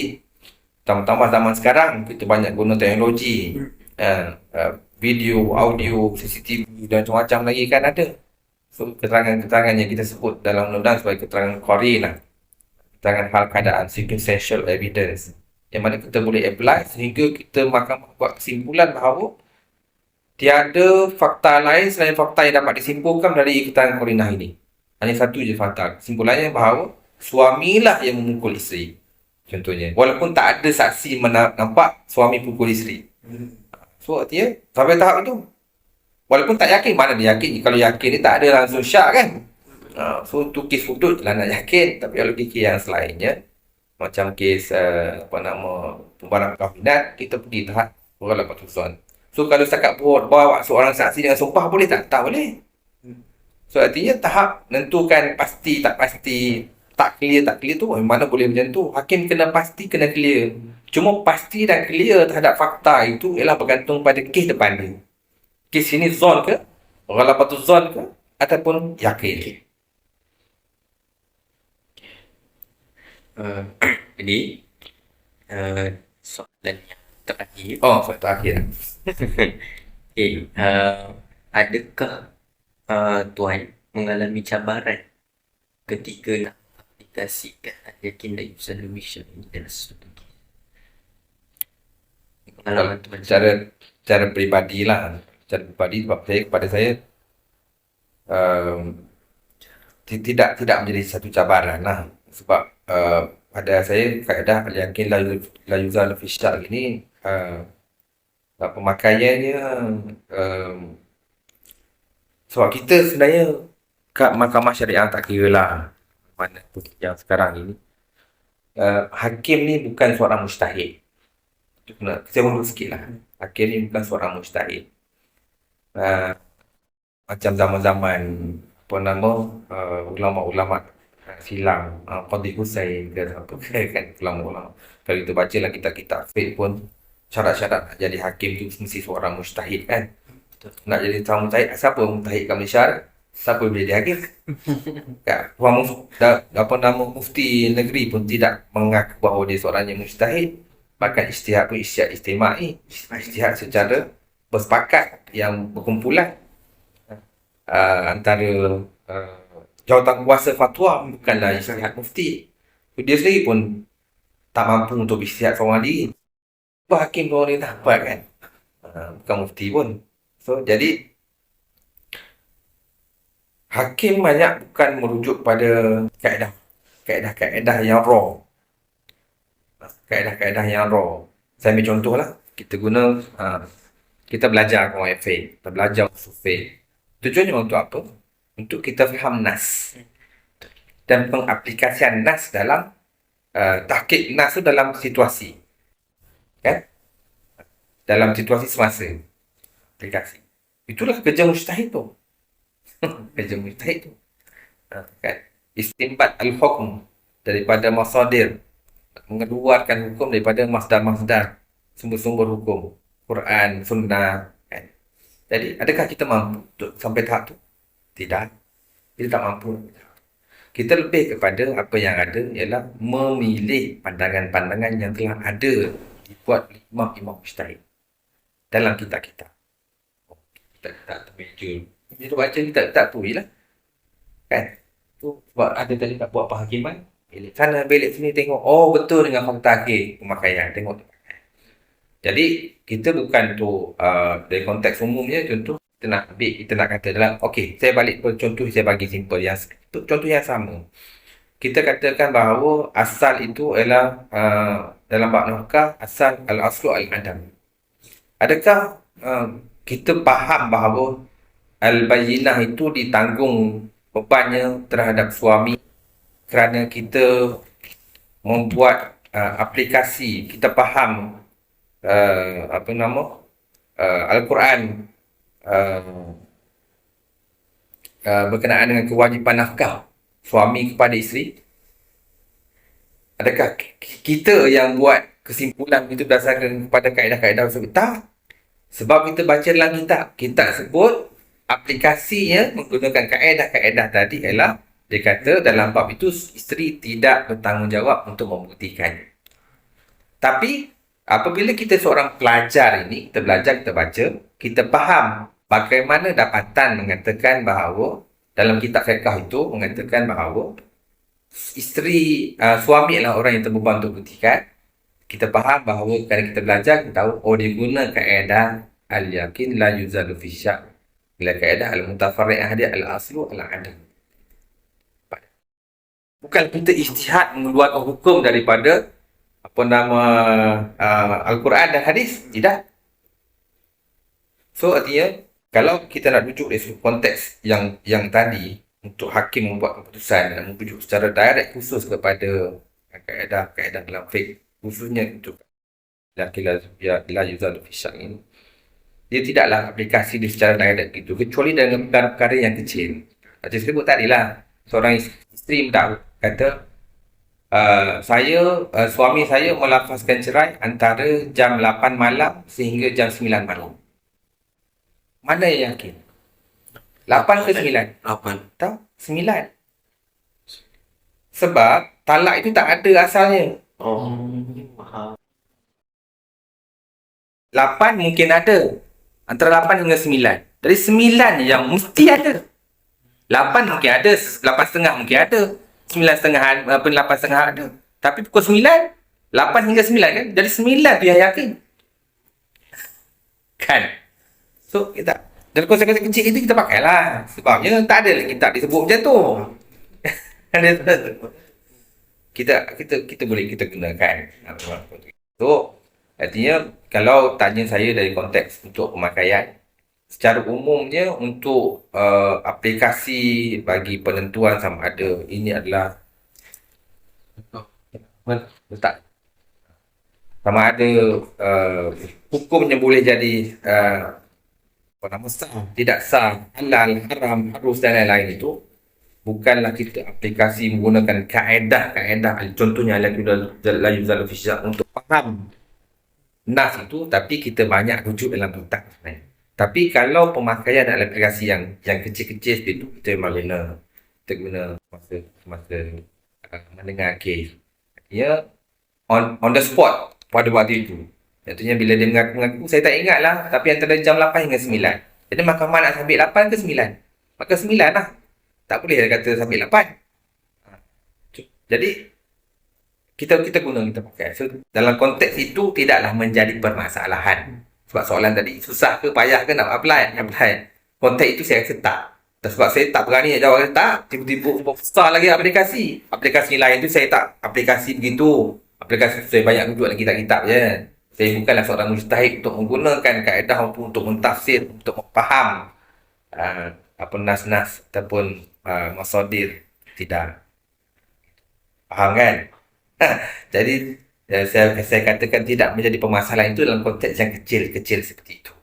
Tambah-tambah zaman sekarang kita banyak guna teknologi, video, audio, CCTV dan macam-macam lagi kan ada. So keterangan-keterangan yang kita sebut dalam undang-undang sebagai keterangan qarinah, keterangan hal keadaan, circumstantial evidence. yang mana kita boleh apply sehingga kita mahkamah buat kesimpulan bahawa tiada fakta lain selain fakta yang dapat disimpulkan dari ikatan qarinah ini. Hanya satu je fakta. Kesimpulannya bahawa suamilah yang memukul isteri. Contohnya. Walaupun tak ada saksi nampak suami pukul isteri. So artinya sampai tahap itu, walaupun tak yakin, mana dia yakin? Kalau yakin ni tak ada langsung syak kan. So tu kes hudud lah nak yakin. Tapi kalau kes yang selainnya, macam kes pembarang kahwinan, kita pergi tahap Ghalabatul Zon. So kalau setakat bawa seorang saksi dengan sumpah boleh tak? Tak boleh. So artinya tahap menentukan pasti tak pasti, tak clear tu mana boleh macam tu. Hakim kena pasti, kena clear. Cuma pasti dan clear terhadap fakta itu ialah bergantung pada kes depan dia. Kes ini zon ke, Ghalabatul Zon ke, ataupun yakin. Jadi soalan yang terakhir. Oh, soal terakhir. Okay, adakah tuan mengalami cabaran ketika nak aplikasikan Al-Yakin la yuzalu bisyar ini dalam sesuatu kes? Pengalaman tuan Cara peribadi lah. Cara peribadi sebab kepada saya tidak menjadi satu cabaran lah. Sebab pada saya kaedah Al-Yakin la yuzalu bisyar ini pemakaiannya sebab kita sebenarnya kat mahkamah syariah tak kira lah mana pun yang sekarang ini hakim ni bukan seorang mujtahid. Saya mundur sikit lah. Hakim ni bukan seorang mujtahid. Macam zaman-zaman ulama-ulama silam, Qadhi Husain ke apa kan, ulama-ulama. Kalau kita baca lah kitab-kitab fiqh pun, syarat-syarat nak jadi hakim tu mesti seorang mujtahid kan. Nak jadi seorang mujtahid, siapa mujtahid kat Malaysia? Siapa boleh jadi hakim? Mufti negeri pun tidak mengaku bahawa dia seorang yang mujtahid. Bahkan ijtihad pun ijtihad istimai, ijtihad secara bersepakat yang berkumpulan antara jawatan kuasa fatwa, bukanlah ijtihad mufti. Dia sendiri pun tak mampu untuk ijtihad seorang diri. Hakim pun boleh dapat kan, bukan mufti pun. So jadi hakim banyak bukan merujuk pada kaedah yang raw. Kaedah yang raw. Saya ambil contoh lah. Kita guna, kita belajar FA, kita belajar usul fiqh. Tujuannya untuk apa? Untuk kita faham nas. Dan pengaplikasian nas dalam, tahqiq nas tu dalam situasi. Kan? Dalam situasi semasa. Aplikasi. Itulah kerja mujtahid tu. Kerja mujtahid tu. Kan? Istinbat al-hukm daripada masadir. Mengeluarkan hukum daripada masdar-masdar, sumber-sumber hukum, Quran, Sunnah kan? Jadi adakah kita mampu sampai tahap tu? Tidak. Kita tak mampu. Kita lebih kepada apa yang ada ialah memilih pandangan-pandangan yang telah ada dibuat oleh imam-imam mujtahid dalam kitab-kitab. Kita termeja. Kita baca kitab-kitab tu jelah. Kan? Tu sebab ada tadi nak buat penghakiman. Belik sana, belik sini, tengok. Oh, betul dengan fakta akhir pemakaian. Tengok. Jadi, kita bukan tu dari konteks umumnya, contoh, kita nak kata dalam, okey, saya balik ke contoh, saya bagi simple. Contoh yang sama. Kita katakan bahawa asal itu ialah, dalam bab nafkah, asal al-aslu al-adam. Adakah kita faham bahawa al-bayyinah itu ditanggung bebannya terhadap suami kerana kita membuat aplikasi, kita faham Al-Quran berkenaan dengan kewajipan nafkah suami kepada isteri? Adakah kita yang buat kesimpulan itu berdasarkan kepada kaedah-kaedah tersebut? Tak. Sebab kita baca dalam kitab sebut aplikasinya menggunakan kaedah-kaedah tadi ialah dia kata dalam bab itu isteri tidak bertanggungjawab untuk membuktikan. Tapi apabila kita seorang pelajar ini, kita belajar, kita baca, kita faham bagaimana dapatan mengatakan bahawa dalam kitab fiqh itu mengatakan bahawa isteri, suami adalah orang yang terbeban untuk buktikan. kita faham bahawa kalau kita belajar, kita tahu, oh dia guna kaedah al-yakin la yuzalu fi syak. Bila kaedah al-mutafarri'ah dia al-aslu al-adam. Bukan kita ijtihad mengeluarkan hukum daripada Al-Quran dan hadis. Tidak. So artinya, kalau kita nak rujuk dari sudut konteks yang tadi, untuk hakim membuat keputusan dan merujuk secara direct khusus kepada kaedah dalam fiqh, khususnya untuk la yuzalu fi syak ini, dia tidaklah aplikasi dia secara direct gitu, kecuali dalam perkara yang kecil. Macam sebut tadi lah, seorang isteri kata, suami saya melafazkan cerai antara jam 8 malam sehingga jam 9 malam. Mana yang yakin? 8 ke 9? 8. Tak, 9. Sebab talak itu tak ada asalnya. Oh, faham. 8 mungkin ada. Antara 8 hingga 9. Dari 9 yang mesti ada. 8 mungkin ada, 8,5 mungkin ada. 9,5, 8,5 ada. Tapi pukul 9, 8 hingga 9 kan? Jadi 9 tu yang yakin. Kan? So, kita dalam konsep kecil itu kita pakailah. Sebabnya tak ada lagi tak disebut macam tu. kita boleh kita gunakan. So, artinya kalau tanya saya dari konteks untuk pemakaian, secara umumnya untuk aplikasi bagi penentuan sama ada ini adalah letak sama ada hukumnya boleh jadi sah, tidak sah, halal, haram, harus dan lain-lain itu, bukanlah kita aplikasi menggunakan kaedah, contohnya la yuzalu fi syak untuk faham nas itu, tapi kita banyak rujuk dalam kitab. Tapi kalau pemakaian dalam aplikasi yang kecil-kecil itu, kita memang guna masa mendengar kes. Ya, on the spot pada waktu itu. Contohnya bila dia mengaku, saya tak ingat lah, tapi antara jam 8 hingga 9. Jadi mahkamah nak sabit 8 ke 9? Maka 9 lah. Tak boleh dia kata sabit 8. Jadi, kita guna, kita pakai. So, dalam konteks itu, tidaklah menjadi permasalahan. Sebab soalan tadi, susah ke, payah ke nak apply? Konteks itu saya rasa tak. Sebab saya tak berani jawab, tak. Tiba-tiba besar lagi aplikasi. Aplikasi lain tu saya tak aplikasi begitu. Aplikasi saya banyak rujuk dalam kitab-kitab je. Saya bukanlah seorang mujtahid untuk menggunakan kaedah untuk mentafsir, untuk memfaham nas-nas ataupun masadir. Tidak. Faham kan? Jadi, saya katakan tidak menjadi permasalahan itu dalam konteks yang kecil-kecil seperti itu.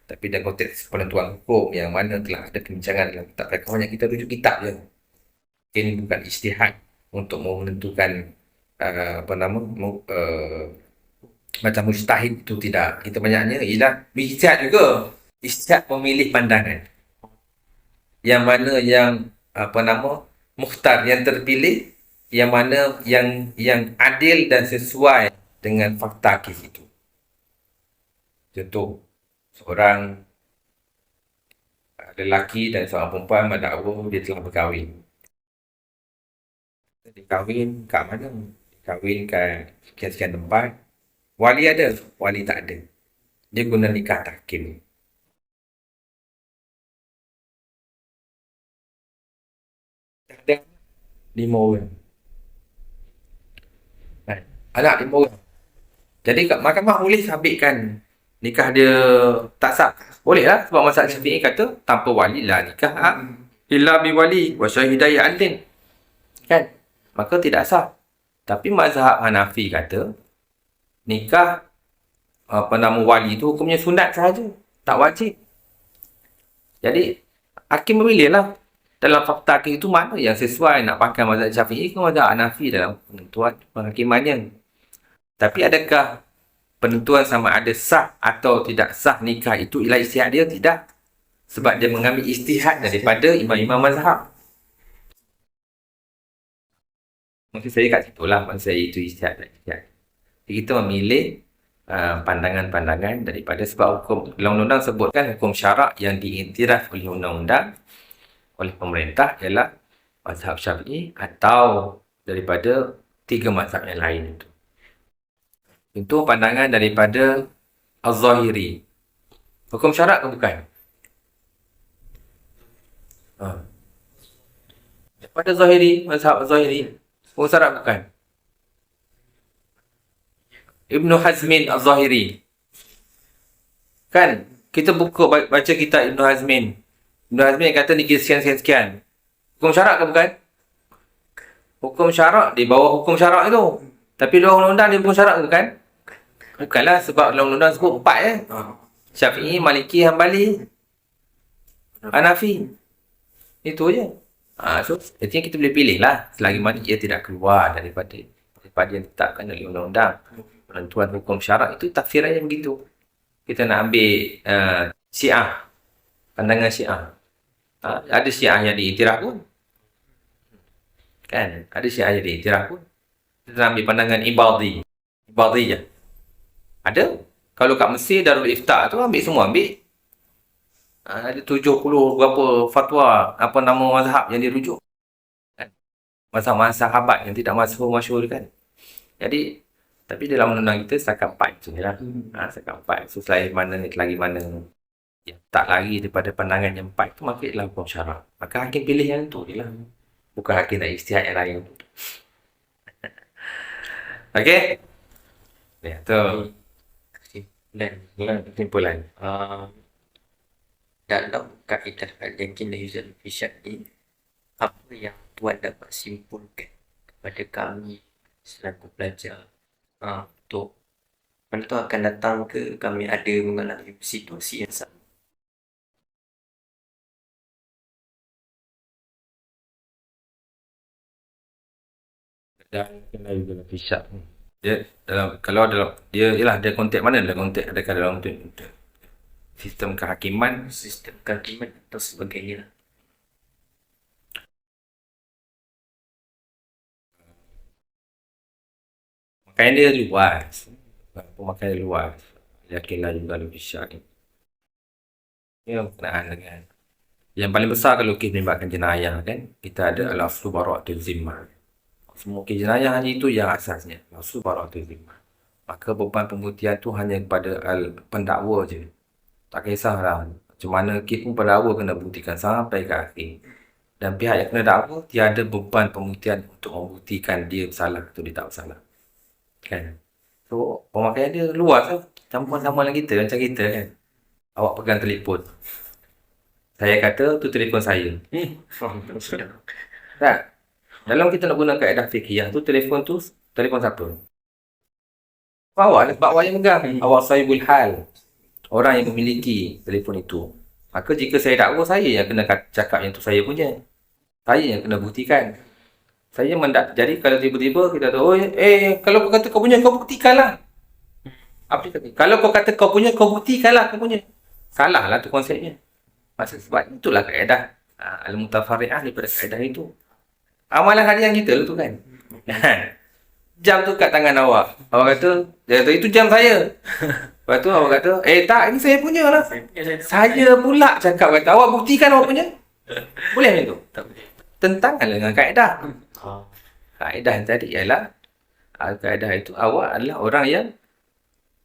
Tapi dalam konteks penentuan hukum yang mana telah ada perbincangan dalam kitab fiqh, yang kita rujuk kitab je. Ini bukan ijtihad untuk menentukan macam mujtahid itu, tidak. Kita banyaknya ialah ijtihad juga. Ijtihad memilih pandangan. Yang mana yang mukhtar, yang terpilih, yang mana yang adil dan sesuai dengan fakta kes itu. Contoh, seorang lelaki dan seorang perempuan mendakwa dia telah berkahwin. Dia kahwin kat mana? Kahwin kat sekian-sekian tempat. Wali ada, wali tak ada. Dia guna nikah tahkim. Ada 5 orang. Anak 5 orang. Jadi kat mahkamah boleh sabitkan nikah dia tak sah. Boleh lah. Sebab mazhab Syafi'i kata tanpa wali lah nikah illa bi wali wa syahidai adlin. Kan? Maka tidak sah. Tapi mazhab Hanafi kata nikah wali itu hukumnya sunat sahaja, tak wajib. Jadi hakim memilih lah dalam fakta kes itu mana yang sesuai, nak pakai mazhab Syafi'i ke mazhab Hanafi dalam penentuan penghakimannya. Tapi adakah penentuan sama ada sah atau tidak sah nikah itu ialah ijtihad dia? Tidak. Sebab dia mengambil ijtihad daripada imam-imam mazhab. Maksud saya kat situ lah. Maksud saya itu ijtihad. Kita memilih pandangan-pandangan daripada, sebab hukum dalam undang-undang sebutkan hukum syarak yang diiktiraf oleh undang-undang oleh pemerintah ialah mazhab Syafi'i atau daripada 3 mazhab yang lain itu. Itu pandangan daripada Az-Zahiri. Hukum syarak ke bukan? Daripada Zahiri, mazhab Az-Zahiri. Hukum syarak bukan? Ibnu Hazmin Az-Zahiri. Kan? Kita buka baca kitab Ibnu Hazmin. Ibnu Hazmin kata ni sekian-sekian. Hukum syarak ke bukan? Hukum syarak di bawah hukum syarak itu. Tapi dalam undang-undang dia hukum syarak ke bukan? Bukanlah, sebab dalam undang-undang sebut 4 Syafi'i, Maliki, Hanbali, Hanafi. Itu je. So, artinya kita boleh pilih lah. Selagi mana ia tidak keluar daripada yang ditetapkan oleh undang-undang. Penentuan hukum syarak itu tafsirannya begitu. Kita nak ambil Syiah. Pandangan Syiah. Ada Syiah yang diiktiraf pun. Kan? Ada Syiah yang diiktiraf pun. Kita nak ambil pandangan Ibadhi. Ibadhi je. Ada. Kalau kat Mesir, Darul Ifta tu ambil semua, ambil. Ada 70 berapa fatwa, apa nama mazhab yang dirujuk. Kan? Mazhab-mazhab sahabat yang tidak masyhur kan. Jadi, tapi dalam undang-undang kita setakat 4 je lah. Setakat 4. So, selain mana, lagi mana yang tak lari daripada pandangan yang 4 tu, maka ialah hukum syarak. Maka hakim pilih yang tu je lah. Bukan hakim nak ijtihad yang lain. Okey? Ya, tu. Dan Kesimpulan. dalam kaedah al-yakin la yuzalu fi syakkin, apa yang tuan dapat simpulkan kepada kami selaku pelajar untuk mana tu akan datang ke kami ada mengalami situasi yang sama? Dan kena juga fisyak. Dia ialah dia konteks mana dalam konteks, adakah dalam konteks sistem kehakiman, Sistem kehakiman atau sebagainya lah. pemakaian dia luas. Pemakaian dia luas. Yakinlah juga lebih syak. Ia berkenaan dengan yang paling besar kalau kes melibatkan jenayah kan, kita ada al-aslu bara'atul zimmah. Semua kes jenayah hanya itu yang asasnya, al-aslu bara'atul zimmah. Maka beban pembuktian tu hanya kepada pendakwa je. Tak kisahlah macam mana kes pun pendakwa kena buktikan sampai ke akhir. Dan pihak yang kena dakwa tiada beban pembuktian untuk membuktikan dia bersalah atau dia tak bersalah. Kan? So, pemakaian dia luas lah. Campur sama dengan kita, macam kita kan. Awak pegang telefon. Saya kata, tu telefon saya. Tak? Dalam kita nak guna kaedah fiqhiyah tu, telefon siapa? Awak lah, sebab awak yang pegang. Awak sahibul hal. Orang yang memiliki telefon itu. Maka jika saya dakwa, saya yang kena cakap yang tu saya punya. Saya yang kena buktikan. Saya jadi kalau tiba-tiba kita tahu, kalau kau kata kau punya, kau buktikanlah. Apa dia kata? Kalau kau kata kau punya, kau buktikanlah kau punya. Salah lah tu konsepnya. Maksud sebab itulah kaedah al-mutafarri'ah daripada kaedah itu. Amalan harian kita tu kan. Jam tu kat tangan awak. Awak kata, dia kata itu jam saya. Lepas tu awak kata, tak, ini saya punya lah. Saya pula cakap kata, awak buktikan awak punya. Boleh macam tu? Tak boleh. Tentangan dengan kaedah. Kaedah yang tadi ialah kaedah itu awak adalah orang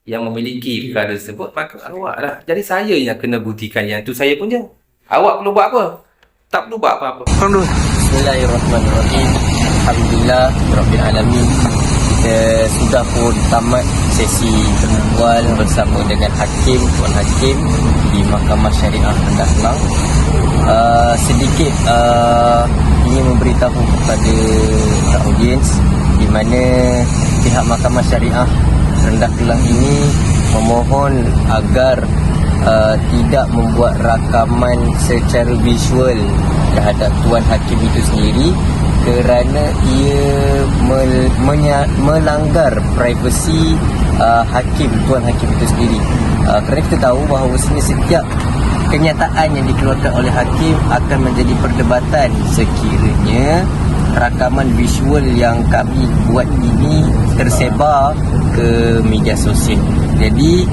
yang memiliki perkara tersebut, maka awak lah. Jadi saya yang kena buktikan yang tu saya punya. Awak perlu buat apa? Tak perlu buat apa-apa. Bismillahirrahmanirrahim. Alhamdulillah Rabbil Alamin. Kita sudah pun tamat sesi berbual bersama dengan Hakim, Tuan Hakim di Mahkamah Syariah Rendah Kelang. Sedikit ingin memberitahu kepada audiens di mana pihak Mahkamah Syariah Rendah Kelang ini memohon agar tidak membuat rakaman secara visual terhadap Tuan Hakim itu sendiri kerana ia melanggar privasi Tuan Hakim itu sendiri. Kerana kita tahu bahawa setiap kenyataan yang dikeluarkan oleh Hakim akan menjadi perdebatan sekiranya rakaman visual yang kami buat ini tersebar ke media sosial. Jadi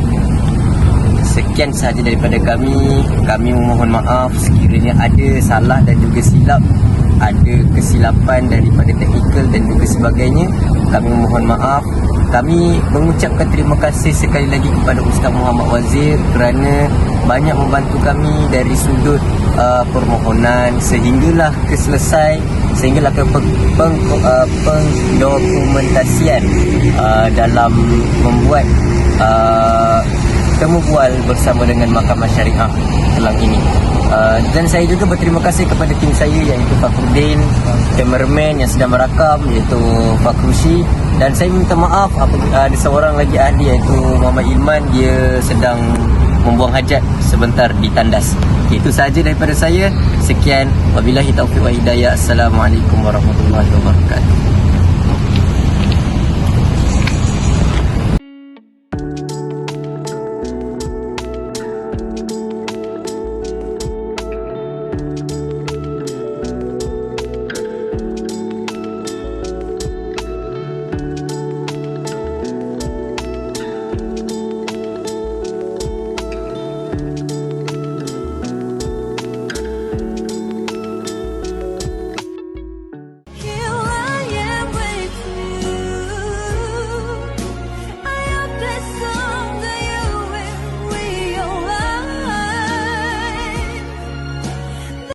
sekian sahaja daripada kami. Kami memohon maaf sekiranya ada salah dan juga silap, ada kesilapan daripada teknikal dan juga sebagainya. Kami memohon maaf. kami mengucapkan terima kasih sekali lagi kepada Ustaz Muhammad Wazir kerana banyak membantu kami dari sudut permohonan sehinggalah ke selesai, sehinggalah ke pengdokumentasian dalam membuat temu bual bersama dengan Mahkamah Syariah Kelang ini. Dan saya juga berterima kasih kepada tim saya iaitu Fakhruddin, kameraman yang sedang merakam iaitu Fakhrushi, dan saya minta maaf apabila ada seorang lagi ahli iaitu Muhammad Ilman, dia sedang membuang hajat sebentar di tandas. Itu sahaja daripada saya. Sekian, wabillahi taufiq wa hidayah. Assalamualaikum warahmatullahi wabarakatuh.